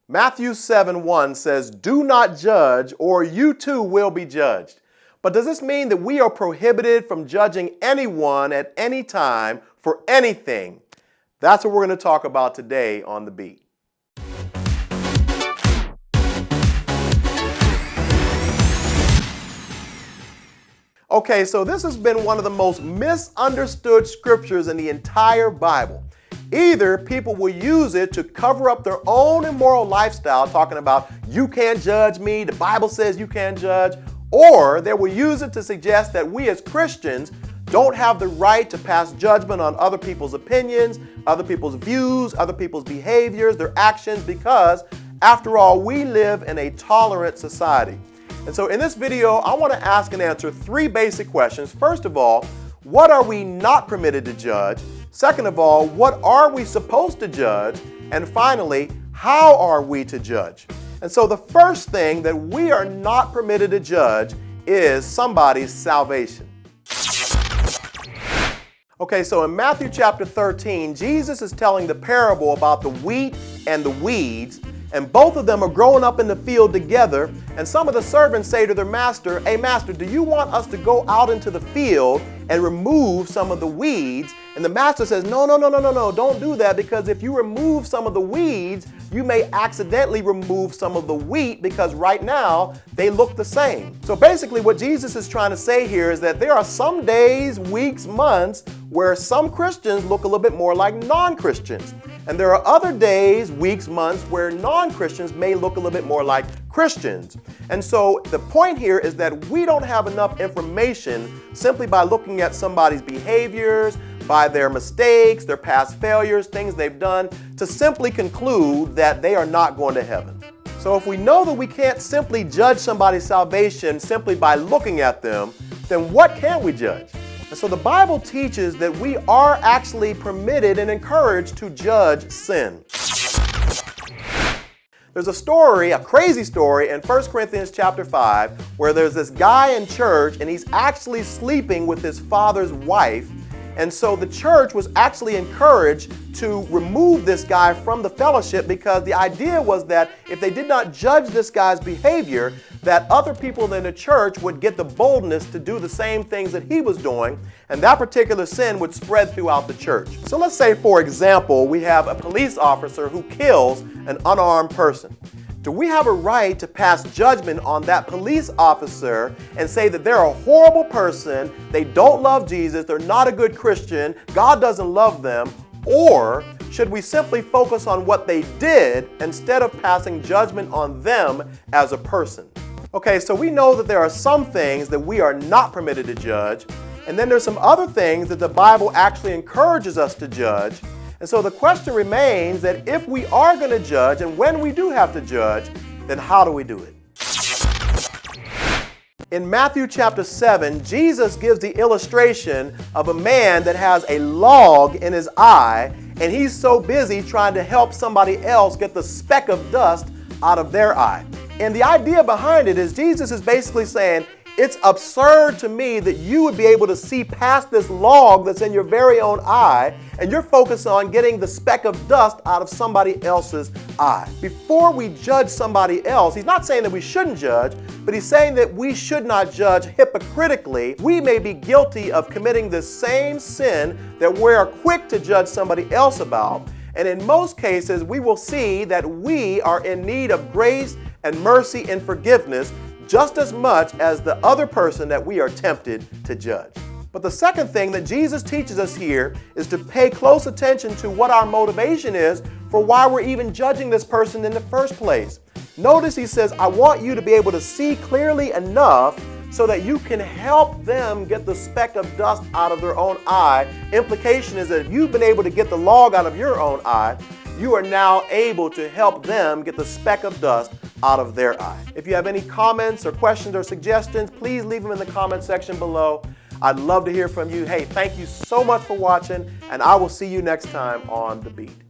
Matthew 7:1 says, "Do not judge, or you too will be judged." But does this mean that we are prohibited from judging anyone at any time for anything? That's what we're going to talk about today on The Beat. Okay, so this has been one of the most misunderstood scriptures in the entire Bible. Either people will use it to cover up their own immoral lifestyle, talking about, you can't judge me, the Bible says you can't judge, or they will use it to suggest that we as Christians don't have the right to pass judgment on other people's opinions, other people's views, other people's behaviors, their actions, because after all, we live in a tolerant society. And so in this video, I want to ask and answer three basic questions. First of all, what are we not permitted to judge? Second of all, what are we supposed to judge? And finally, how are we to judge? And so the first thing that we are not permitted to judge is somebody's salvation. Okay, so in Matthew chapter 13, Jesus is telling the parable about the wheat and the weeds, and both of them are growing up in the field together, and some of the servants say to their master, "Hey master, do you want us to go out into the field and remove some of the weeds?" And the master says, no, don't do that, because if you remove some of the weeds, you may accidentally remove some of the wheat, because right now they look the same. So basically what Jesus is trying to say here is that there are some days, weeks, months where some Christians look a little bit more like non-Christians. And there are other days, weeks, months where non-Christians may look a little bit more like Christians. And so the point here is that we don't have enough information simply by looking at somebody's behaviors, by their mistakes, their past failures, things they've done, to simply conclude that they are not going to heaven. So if we know that we can't simply judge somebody's salvation simply by looking at them, then what can we judge? And so the Bible teaches that we are actually permitted and encouraged to judge sin. There's a story, a crazy story in 1 Corinthians chapter 5, where there's this guy in church and he's actually sleeping with his father's wife. And so the church was actually encouraged to remove this guy from the fellowship, because the idea was that if they did not judge this guy's behavior, that other people in the church would get the boldness to do the same things that he was doing, and that particular sin would spread throughout the church. So let's say, for example, we have a police officer who kills an unarmed person. Do we have a right to pass judgment on that police officer and say that they're a horrible person, they don't love Jesus, they're not a good Christian, God doesn't love them? Or should we simply focus on what they did instead of passing judgment on them as a person? Okay, so we know that there are some things that we are not permitted to judge, and then there's some other things that the Bible actually encourages us to judge. And so the question remains that if we are going to judge, and when we do have to judge, then how do we do it? In Matthew chapter 7, Jesus gives the illustration of a man that has a log in his eye, and he's so busy trying to help somebody else get the speck of dust out of their eye. And the idea behind it is Jesus is basically saying, it's absurd to me that you would be able to see past this log that's in your very own eye, and you're focused on getting the speck of dust out of somebody else's eye. Before we judge somebody else, he's not saying that we shouldn't judge, but he's saying that we should not judge hypocritically. We may be guilty of committing the same sin that we're quick to judge somebody else about. And in most cases, we will see that we are in need of grace and mercy and forgiveness just as much as the other person that we are tempted to judge. But the second thing that Jesus teaches us here is to pay close attention to what our motivation is for why we're even judging this person in the first place. Notice he says, I want you to be able to see clearly enough so that you can help them get the speck of dust out of their own eye. Implication is that if you've been able to get the log out of your own eye, you are now able to help them get the speck of dust out of their eye. If you have any comments or questions or suggestions, please leave them in the comment section below. I'd love to hear from you. Hey, thank you so much for watching, and I will see you next time on The Beat.